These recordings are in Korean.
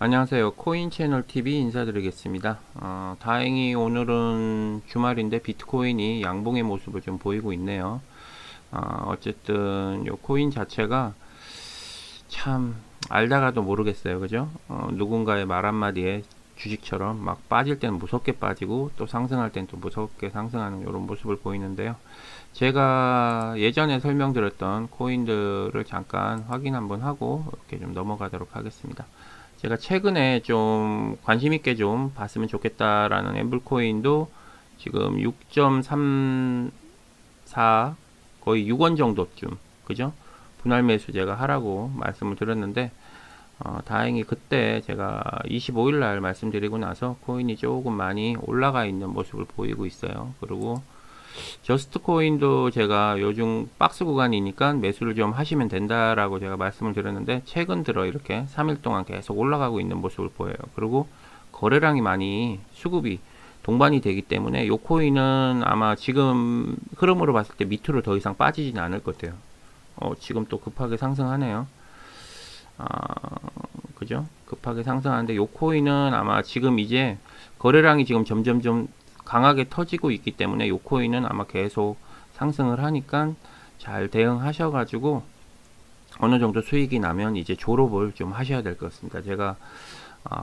안녕하세요. 코인 채널 TV 인사드리겠습니다. 다행히 오늘은 주말인데 비트코인이 양봉의 모습을 좀 보이고 있네요. 어쨌든 요 코인 자체가 참 알다가도 모르겠어요. 그죠? 누군가의 말 한마디에 주식처럼 막 빠질 때는 무섭게 빠지고 또 상승할 때는 또 무섭게 상승하는 이런 모습을 보이는데요. 제가 예전에 설명드렸던 코인들을 잠깐 확인 한번 하고 이렇게 좀 넘어가도록 하겠습니다. 제가 최근에 좀 관심 있게 좀 봤으면 좋겠다라는 앰블코인도 지금 6.34 거의 6원 정도쯤, 그죠? 분할 매수 제가 하라고 말씀을 드렸는데 다행히 그때 제가 25일 날 말씀드리고 나서 코인이 조금 많이 올라가 있는 모습을 보이고 있어요. 그리고 저스트 코인도 제가 요즘 박스 구간이니까 매수를 좀 하시면 된다라고 제가 말씀을 드렸는데 최근 들어 이렇게 3일 동안 계속 올라가고 있는 모습을 보여요. 그리고 거래량이 많이 수급이 동반이 되기 때문에 요 코인은 아마 지금 흐름으로 봤을 때 밑으로 더 이상 빠지지는 않을 것 같아요. 지금 또 급하게 상승하네요. 그죠? 급하게 상승하는데 요 코인은 아마 지금 이제 거래량이 지금 점점 좀 강하게 터지고 있기 때문에 요 코인은 아마 계속 상승을 하니까 잘 대응하셔가지고 어느 정도 수익이 나면 이제 졸업을 좀 하셔야 될 것 같습니다. 제가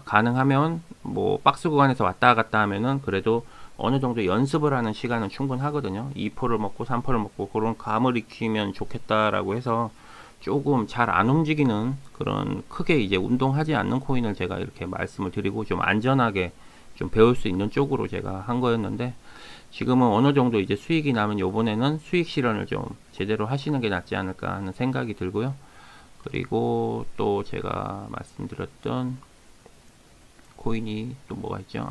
가능하면 뭐 박스 구간에서 왔다 갔다 하면은 그래도 어느 정도 연습을 하는 시간은 충분하거든요. 2포를 먹고 3포를 먹고 그런 감을 익히면 좋겠다라고 해서 조금 잘 안 움직이는 그런 크게 이제 운동하지 않는 코인을 제가 이렇게 말씀을 드리고 좀 안전하게 좀 배울 수 있는 쪽으로 제가 한 거였는데 지금은 어느 정도 이제 수익이 나면 요번에는 수익 실현을 좀 제대로 하시는 게 낫지 않을까 하는 생각이 들고요. 그리고 또 제가 말씀드렸던 코인이 또 뭐가 있죠?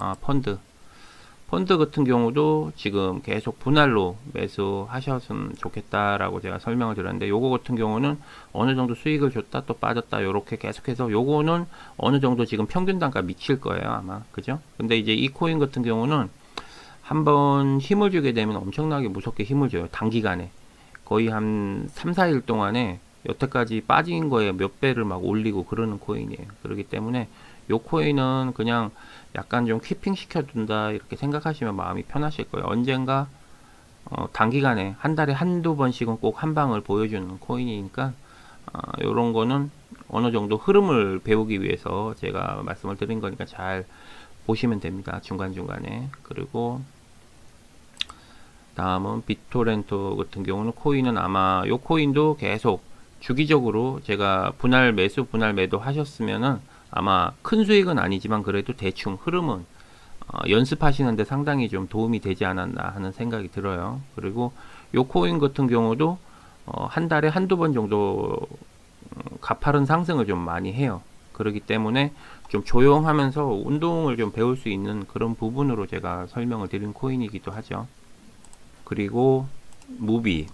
펀드 같은 경우도 지금 계속 분할로 매수하셨으면 좋겠다라고 제가 설명을 드렸는데 요거 같은 경우는 어느 정도 수익을 줬다 또 빠졌다 요렇게 계속해서 요거는 어느 정도 지금 평균 단가 미칠 거예요 아마. 그죠? 근데 이제 이 코인 같은 경우는 한번 힘을 주게 되면 엄청나게 무섭게 힘을 줘요. 단기간에 거의 한 3, 4일 동안에 여태까지 빠진 거에 몇 배를 막 올리고 그러는 코인이에요. 그렇기 때문에 요 코인은 그냥 약간 좀 키핑 시켜둔다 이렇게 생각하시면 마음이 편하실 거예요. 언젠가 단기간에 한 달에 한두 번씩은 꼭 한 방을 보여주는 코인이니까 요런 거는 어느 정도 흐름을 배우기 위해서 제가 말씀을 드린 거니까 잘 보시면 됩니다. 중간중간에. 그리고 다음은 비토렌토 같은 경우는 코인은 아마 요 코인도 계속 주기적으로 제가 분할 매수 분할 매도 하셨으면은 아마 큰 수익은 아니지만 그래도 대충 흐름은 연습하시는데 상당히 좀 도움이 되지 않았나 하는 생각이 들어요. 그리고 요 코인 같은 경우도 한 달에 한두 번 정도 가파른 상승을 좀 많이 해요. 그렇기 때문에 좀 조용하면서 운동을 좀 배울 수 있는 그런 부분으로 제가 설명을 드린 코인이기도 하죠. 그리고 무비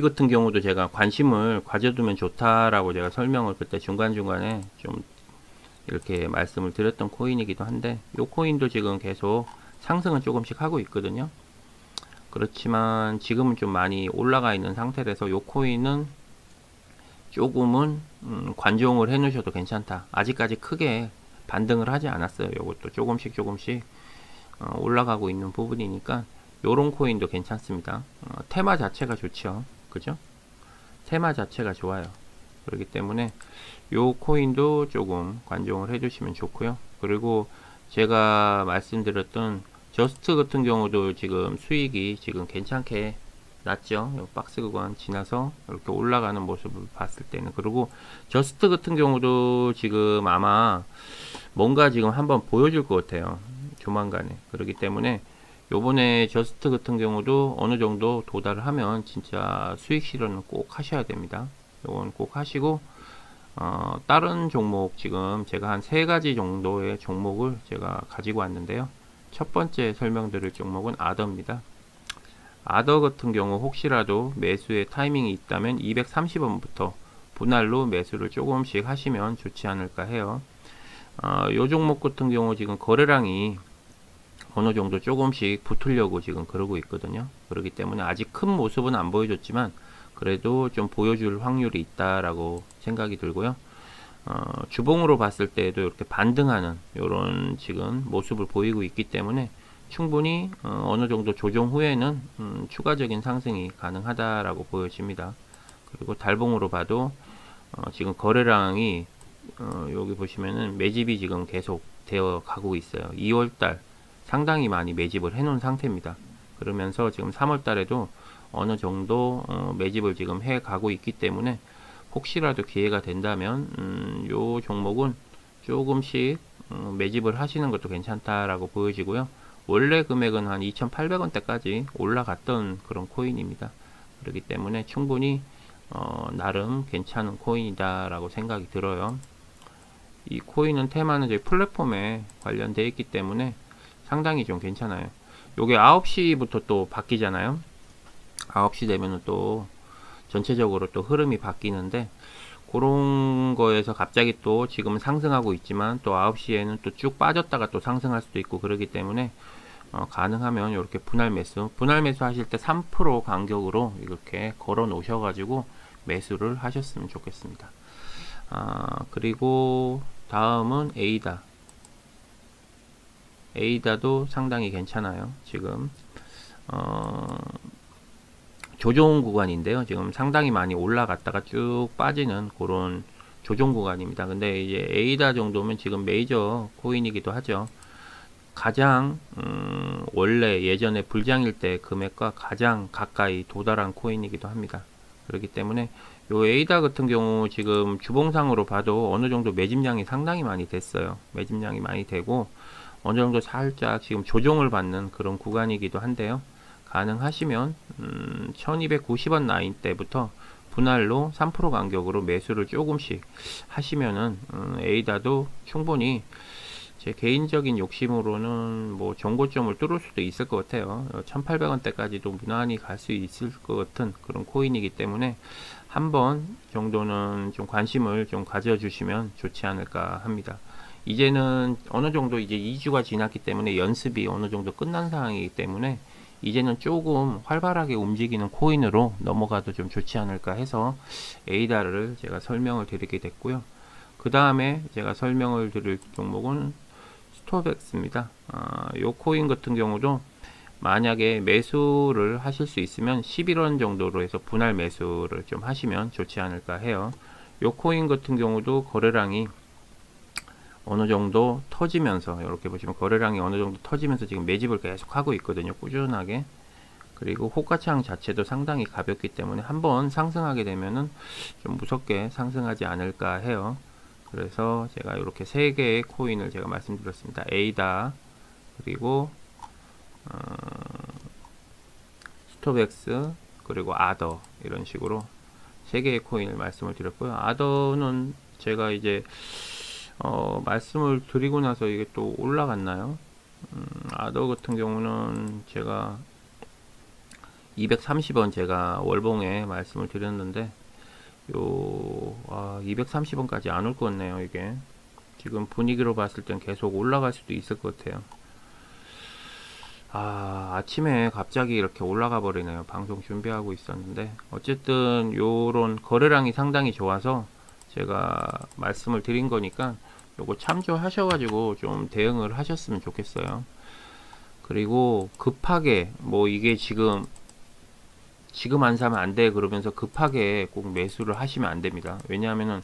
같은 경우도 제가 관심을 가져두면 좋다라고 제가 설명을 그때 중간중간에 좀 이렇게 말씀을 드렸던 코인이기도 한데 이 코인도 지금 계속 상승은 조금씩 하고 있거든요. 그렇지만 지금은 좀 많이 올라가 있는 상태라서 이 코인은 조금은 관종을 해 놓으셔도 괜찮다. 아직까지 크게 반등을 하지 않았어요. 이것도 조금씩 올라가고 있는 부분이니까 요런 코인도 괜찮습니다. 테마 자체가 좋죠. 그죠? 테마 자체가 좋아요. 그렇기 때문에 요 코인도 조금 관종을 해주시면 좋고요. 그리고 제가 말씀드렸던 저스트 같은 경우도 지금 수익이 지금 괜찮게 났죠. 요 박스 구간 지나서 이렇게 올라가는 모습을 봤을 때는. 그리고 저스트 같은 경우도 지금 아마 뭔가 지금 한번 보여줄 것 같아요. 조만간에. 그렇기 때문에 요번에 저스트 같은 경우도 어느 정도 도달을 하면 진짜 수익 실현은 꼭 하셔야 됩니다. 요건 꼭 하시고 다른 종목 지금 제가 한 3가지 정도의 종목을 제가 가지고 왔는데요. 첫 번째 설명드릴 종목은 아더입니다. 아더 같은 경우 혹시라도 매수의 타이밍이 있다면 230원부터 분할로 매수를 조금씩 하시면 좋지 않을까 해요. 요 종목 같은 경우 지금 거래량이 어느 정도 조금씩 붙으려고 지금 그러고 있거든요. 그렇기 때문에 아직 큰 모습은 안 보여줬지만 그래도 좀 보여줄 확률이 있다라고 생각이 들고요. 주봉으로 봤을 때도 이렇게 반등하는 이런 지금 모습을 보이고 있기 때문에 충분히 어느 정도 조정 후에는 추가적인 상승이 가능하다라고 보여집니다. 그리고 달봉으로 봐도 지금 거래량이 여기 보시면은 매집이 지금 계속 되어 가고 있어요. 2월달 상당히 많이 매집을 해 놓은 상태입니다. 그러면서 지금 3월달에도 어느 정도 매집을 지금 해 가고 있기 때문에 혹시라도 기회가 된다면 요 종목은 조금씩 매집을 하시는 것도 괜찮다라고 보여지고요. 원래 금액은 한 2,800원대까지 올라갔던 그런 코인입니다. 그렇기 때문에 충분히 나름 괜찮은 코인이다 라고 생각이 들어요. 이 코인은 테마는 저희 플랫폼에 관련되어 있기 때문에 상당히 좀 괜찮아요. 요게 9시부터 또 바뀌잖아요. 9시 되면은 또 전체적으로 또 흐름이 바뀌는데 그런 거에서 갑자기 또 지금은 상승하고 있지만 또 9시에는 또 쭉 빠졌다가 또 상승할 수도 있고 그러기 때문에 가능하면 이렇게 분할 매수 하실 때 3% 간격으로 이렇게 걸어 놓으셔 가지고 매수를 하셨으면 좋겠습니다. 그리고 다음은 에이다도 상당히 괜찮아요. 지금 조정 구간인데요. 지금 상당히 많이 올라갔다가 쭉 빠지는 그런 조정 구간입니다. 근데 이제 에이다 정도면 지금 메이저 코인이기도 하죠. 가장 원래 예전에 불장일 때 금액과 가장 가까이 도달한 코인이기도 합니다. 그렇기 때문에 요 에이다 같은 경우 지금 주봉상으로 봐도 어느 정도 매집량이 상당히 많이 됐어요. 매집량이 많이 되고 어느 정도 살짝 지금 조정을 받는 그런 구간이기도 한데요. 가능하시면 1290원 라인 때부터 분할로 3% 간격으로 매수를 조금씩 하시면은 에이다도 충분히 제 개인적인 욕심으로는 뭐 정고점을 뚫을 수도 있을 것 같아요. 1800원대까지도 무난히 갈 수 있을 것 같은 그런 코인이기 때문에 한번 정도는 좀 관심을 좀 가져주시면 좋지 않을까 합니다. 이제는 어느 정도 이제 2주가 지났기 때문에 연습이 어느 정도 끝난 상황이기 때문에 이제는 조금 활발하게 움직이는 코인으로 넘어가도 좀 좋지 않을까 해서 에이다를 제가 설명을 드리게 됐고요. 그 다음에 제가 설명을 드릴 종목은 스토백스입니다. 요 코인 같은 경우도 만약에 매수를 하실 수 있으면 11원 정도로 해서 분할 매수를 좀 하시면 좋지 않을까 해요. 요 코인 같은 경우도 거래량이 어느 정도 터지면서 이렇게 보시면 거래량이 어느 정도 터지면서 지금 매집을 계속 하고 있거든요. 꾸준하게. 그리고 호가창 자체도 상당히 가볍기 때문에 한번 상승하게 되면은 좀 무섭게 상승하지 않을까 해요. 그래서 제가 이렇게 세 개의 코인을 제가 말씀드렸습니다. 에이다 그리고 스토백스 그리고 아더 이런 식으로 세 개의 코인을 말씀을 드렸고요. 아더는 제가 이제 말씀을 드리고 나서 이게 또 올라갔나요? 아더 같은 경우는 제가 230원 제가 월봉에 말씀을 드렸는데 230원까지 안 올 것 같네요. 이게 지금 분위기로 봤을 땐 계속 올라갈 수도 있을 것 같아요. 아침에 갑자기 이렇게 올라가 버리네요. 방송 준비하고 있었는데 어쨌든 요런 거래량이 상당히 좋아서 제가 말씀을 드린 거니까 요거 참조하셔가지고 좀 대응을 하셨으면 좋겠어요. 그리고 급하게 뭐 이게 지금 안 사면 안 돼 그러면서 급하게 꼭 매수를 하시면 안 됩니다. 왜냐하면은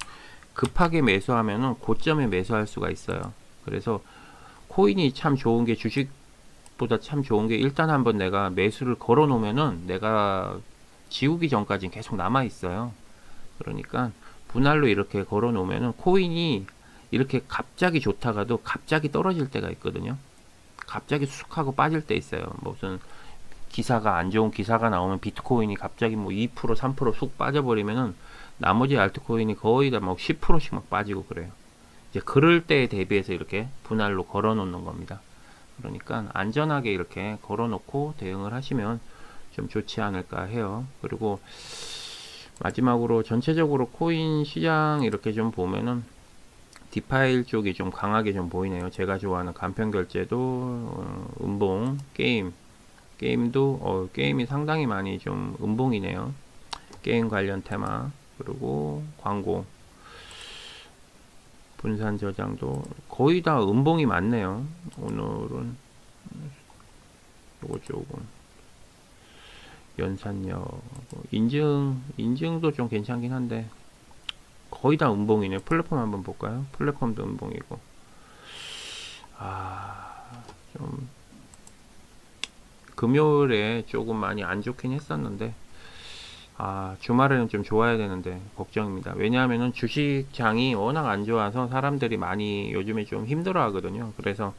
급하게 매수하면은 고점에 매수할 수가 있어요. 그래서 코인이 참 좋은 게 주식보다 참 좋은 게 일단 한번 내가 매수를 걸어 놓으면은 내가 지우기 전까지는 계속 남아 있어요. 그러니까 분할로 이렇게 걸어 놓으면은 코인이 이렇게 갑자기 좋다가도 갑자기 떨어질 때가 있거든요. 갑자기 쑥 하고 빠질 때 있어요. 무슨 기사가 안 좋은 기사가 나오면 비트코인이 갑자기 뭐 2% 3%쑥 빠져버리면은 나머지 알트코인이 거의 다 막 10%씩 막 빠지고 그래요. 이제 그럴 때에 대비해서 이렇게 분할로 걸어 놓는 겁니다. 그러니까 안전하게 이렇게 걸어 놓고 대응을 하시면 좀 좋지 않을까 해요. 그리고 마지막으로 전체적으로 코인 시장 이렇게 좀 보면은 디파일 쪽이 좀 강하게 좀 보이네요. 제가 좋아하는 간편결제도 음봉 게임도 게임이 상당히 많이 좀 음봉이네요. 게임 관련 테마 그리고 광고 분산 저장도 거의 다 음봉이 많네요. 오늘은 요거 조금 연산력 인증도 좀 괜찮긴 한데 거의 다 음봉이네요. 플랫폼 한번 볼까요? 플랫폼도 음봉이고 좀 금요일에 조금 많이 안 좋긴 했었는데 주말에는 좀 좋아야 되는데 걱정입니다. 왜냐하면은 주식장이 워낙 안 좋아서 사람들이 많이 요즘에 좀 힘들어 하거든요. 그래서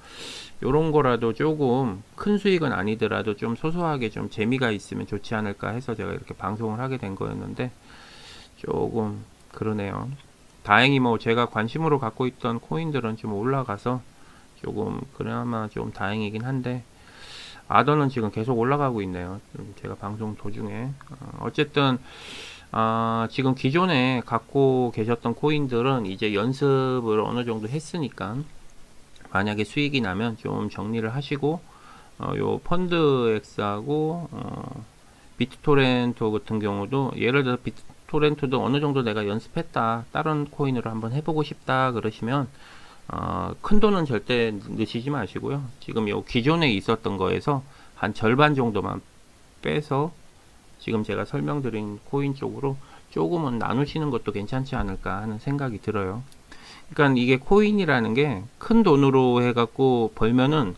요런 거라도 조금 큰 수익은 아니더라도 좀 소소하게 좀 재미가 있으면 좋지 않을까 해서 제가 이렇게 방송을 하게 된 거였는데 조금 그러네요. 다행히 뭐 제가 관심으로 갖고 있던 코인들은 좀 올라가서 조금 그나마 좀 다행이긴 한데 아더는 지금 계속 올라가고 있네요. 제가 방송 도중에 어쨌든 지금 기존에 갖고 계셨던 코인들은 이제 연습을 어느 정도 했으니까 만약에 수익이 나면 좀 정리를 하시고 요 펀드X하고 비트토렌토 같은 경우도 예를 들어 비트토렌토도 어느 정도 내가 연습했다 다른 코인으로 한번 해보고 싶다 그러시면 큰 돈은 절대 넣으시지 마시고요. 지금 요 기존에 있었던 거에서 한 절반 정도만 빼서 지금 제가 설명드린 코인 쪽으로 조금은 나누시는 것도 괜찮지 않을까 하는 생각이 들어요. 그러니까 이게 코인이라는 게 큰 돈으로 해갖고 벌면은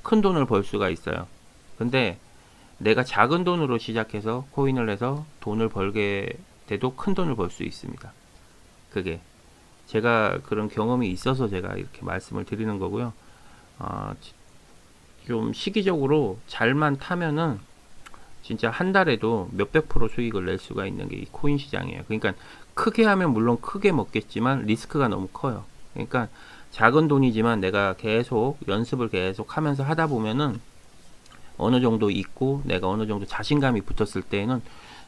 큰 돈을 벌 수가 있어요. 근데 내가 작은 돈으로 시작해서 코인을 해서 돈을 벌게 돼도 큰 돈을 벌 수 있습니다. 그게 제가 그런 경험이 있어서 제가 이렇게 말씀을 드리는 거고요. 좀 시기적으로 잘만 타면은 진짜 한 달에도 몇백 프로 수익을 낼 수가 있는 게 이 코인 시장이에요. 그러니까 크게 하면 물론 크게 먹겠지만 리스크가 너무 커요. 그러니까 작은 돈이지만 내가 계속 연습을 계속 하면서 하다 보면은 어느 정도 있고 내가 어느 정도 자신감이 붙었을 때에는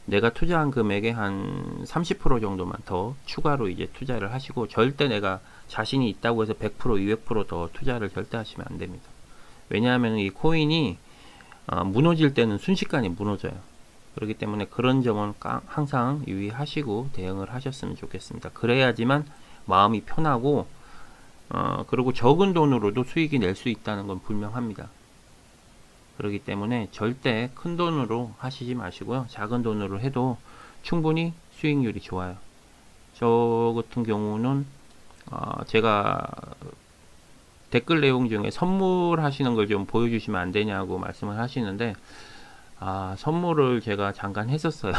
내가 투자한 금액의 한 30% 정도만 더 추가로 이제 투자를 하시고 절대 내가 자신이 있다고 해서 100% 200%더 투자를 절대 하시면 안 됩니다. 왜냐하면 이 코인이 무너질 때는 순식간에 무너져요. 그렇기 때문에 그런 점은 항상 유의하시고 대응을 하셨으면 좋겠습니다. 그래야지만 마음이 편하고 그리고 적은 돈으로도 수익이 낼 수 있다는 건 분명합니다. 그렇기 때문에 절대 큰 돈으로 하시지 마시고요. 작은 돈으로 해도 충분히 수익률이 좋아요. 저 같은 경우는 제가 댓글 내용 중에 선물하시는 걸 좀 보여주시면 안 되냐고 말씀을 하시는데 선물을 제가 잠깐 했었어요.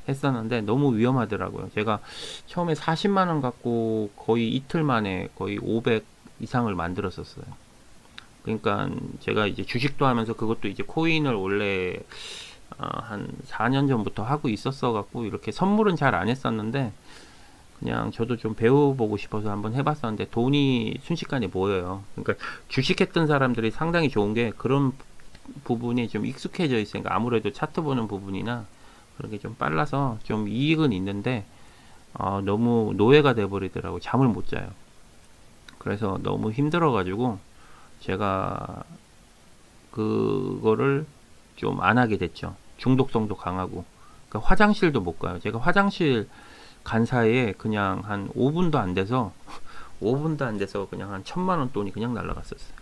했었는데 너무 위험하더라고요. 제가 처음에 40만원 갖고 거의 이틀 만에 거의 500 이상을 만들었었어요. 그러니까 제가 이제 주식도 하면서 그것도 이제 코인을 원래 한 4년 전부터 하고 있었어 갖고 이렇게 선물은 잘 안 했었는데 그냥 저도 좀 배워보고 싶어서 한번 해봤었는데 돈이 순식간에 모여요. 그러니까 주식했던 사람들이 상당히 좋은 게 그런 부분이 좀 익숙해져 있으니까 아무래도 차트 보는 부분이나 그런 게 좀 빨라서 좀 이익은 있는데 너무 노예가 돼버리더라고. 잠을 못 자요. 그래서 너무 힘들어 가지고 제가 그거를 좀 안 하게 됐죠. 중독성도 강하고. 그러니까 화장실도 못 가요. 제가 화장실 간 사이에 그냥 한 5분도 안 돼서 5분도 안 돼서 그냥 한 1000만원 돈이 그냥 날라갔었어요.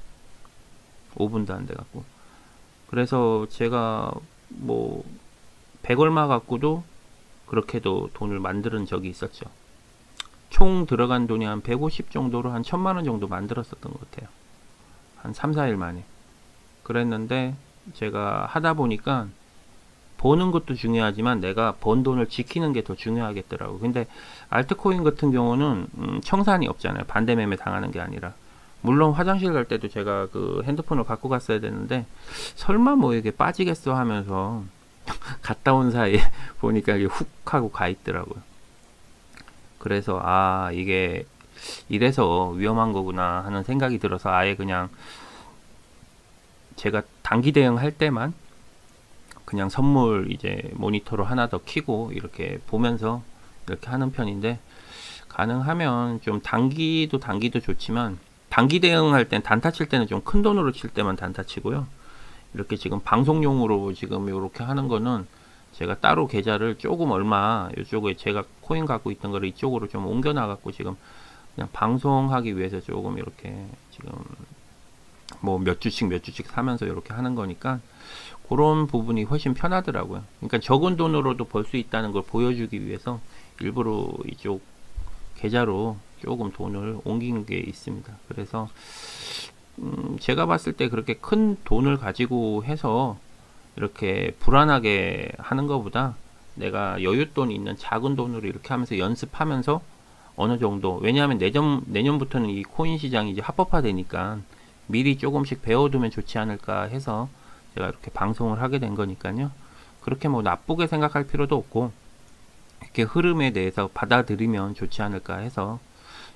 5분도 안 돼 갖고. 그래서 제가 뭐 100얼마 갖고도 그렇게도 돈을 만드는 적이 있었죠. 총 들어간 돈이 한 150 정도로 한 1000만원 정도 만들었었던 것 같아요. 한 3, 4일 만에. 그랬는데 제가 하다 보니까 버는 것도 중요하지만 내가 번 돈을 지키는 게 더 중요하겠더라고. 근데 알트코인 같은 경우는 청산이 없잖아요. 반대 매매 당하는 게 아니라. 물론 화장실 갈 때도 제가 그 핸드폰을 갖고 갔어야 되는데 설마 뭐 이게 빠지겠어 하면서 갔다 온 사이에 보니까 이게 훅 하고 가 있더라고요. 그래서 이게 이래서 위험한 거구나 하는 생각이 들어서 아예 그냥 제가 단기 대응할 때만 그냥 선물 이제 모니터로 하나 더 켜고 이렇게 보면서 이렇게 하는 편인데 가능하면 좀 단기도 좋지만 단기 대응할 땐 단타 칠 때는 좀 큰 돈으로 칠 때만 단타 치고요. 이렇게 지금 방송용으로 지금 이렇게 하는 거는 제가 따로 계좌를 조금 얼마 이쪽에 제가 코인 갖고 있던 거를 이쪽으로 좀 옮겨 나갔고 지금 그냥 방송하기 위해서 조금 이렇게 지금 뭐 몇 주씩 몇 주씩 사면서 이렇게 하는 거니까 그런 부분이 훨씬 편하더라고요. 그러니까 적은 돈으로도 벌 수 있다는 걸 보여주기 위해서 일부러 이쪽 계좌로 조금 돈을 옮긴 게 있습니다. 그래서 제가 봤을 때 그렇게 큰 돈을 가지고 해서 이렇게 불안하게 하는 것보다 내가 여윳돈 있는 작은 돈으로 이렇게 하면서 연습하면서 어느 정도, 왜냐하면 내년부터는 이 코인 시장이 이제 합법화되니까 미리 조금씩 배워두면 좋지 않을까 해서 제가 이렇게 방송을 하게 된 거니까요. 그렇게 뭐 나쁘게 생각할 필요도 없고 이렇게 흐름에 대해서 받아들이면 좋지 않을까 해서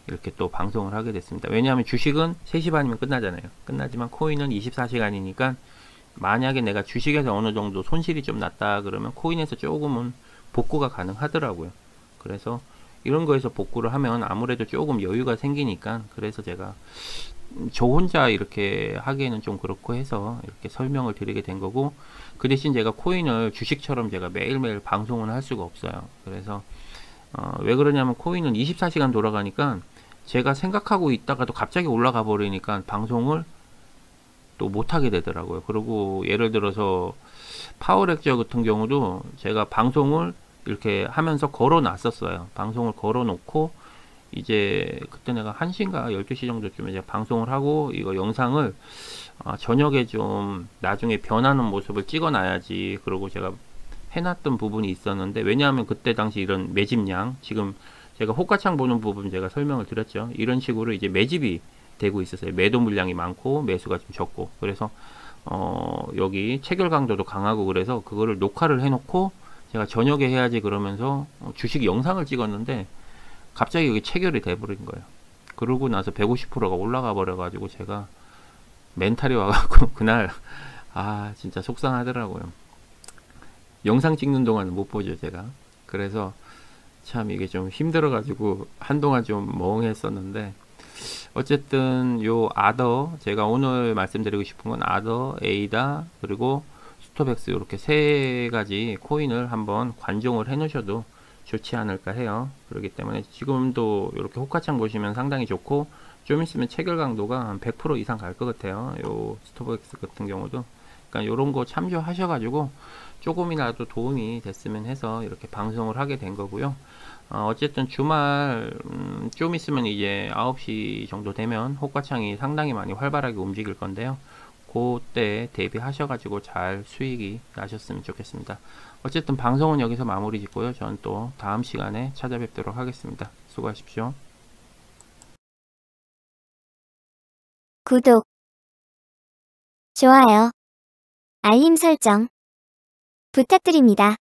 이렇게 또 방송을 하게 됐습니다. 왜냐하면 주식은 3시 반이면 끝나잖아요. 끝나지만 코인은 24시간이니까 만약에 내가 주식에서 어느 정도 손실이 좀 났다 그러면 코인에서 조금은 복구가 가능하더라고요. 그래서 이런 거에서 복구를 하면 아무래도 조금 여유가 생기니까, 그래서 제가 저 혼자 이렇게 하기에는 좀 그렇고 해서 이렇게 설명을 드리게 된 거고, 그 대신 제가 코인을 주식처럼 제가 매일매일 방송을 할 수가 없어요. 그래서 왜 그러냐면 코인은 24시간 돌아가니까 제가 생각하고 있다가도 갑자기 올라가 버리니까 방송을 또 못하게 되더라고요. 그리고 예를 들어서 파워렉저 같은 경우도 제가 방송을 이렇게 하면서 걸어 놨었어요. 방송을 걸어 놓고 이제 그때 내가 1시인가 12시 정도쯤에 제가 방송을 하고 이거 영상을 저녁에 좀 나중에 변하는 모습을 찍어 놔야지, 그러고 제가 해놨던 부분이 있었는데, 왜냐하면 그때 당시 이런 매집량, 지금 제가 호가창 보는 부분 제가 설명을 드렸죠. 이런 식으로 이제 매집이 되고 있었어요. 매도 물량이 많고 매수가 좀 적고, 그래서 여기 체결 강도도 강하고, 그래서 그거를 녹화를 해놓고 제가 저녁에 해야지 그러면서 주식 영상을 찍었는데 갑자기 여기 체결이 돼버린 거예요. 그러고 나서 150%가 올라가 버려가지고 제가 멘탈이 와가지고 그날 진짜 속상하더라고요. 영상 찍는 동안은 못 보죠 제가. 그래서 참 이게 좀 힘들어가지고 한동안 좀 멍했었는데, 어쨌든 요 아더, 제가 오늘 말씀드리고 싶은 건 아더, 에이다, 그리고 스토백스, 이렇게 세 가지 코인을 한번 관종을 해 놓으셔도 좋지 않을까 해요. 그렇기 때문에 지금도 이렇게 호가창 보시면 상당히 좋고, 좀 있으면 체결 강도가 한 100% 이상 갈 것 같아요. 요 스토백스 같은 경우도. 그러니까 요런 거 참조하셔가지고 조금이라도 도움이 됐으면 해서 이렇게 방송을 하게 된 거고요. 어쨌든 주말 좀 있으면 이제 9시 정도 되면 호가창이 상당히 많이 활발하게 움직일 건데요. 그때 대비하셔가지고 잘 수익이 나셨으면 좋겠습니다. 어쨌든 방송은 여기서 마무리 짓고요. 저는 또 다음 시간에 찾아뵙도록 하겠습니다. 수고하십시오. 구독, 좋아요, 알림 설정 부탁드립니다.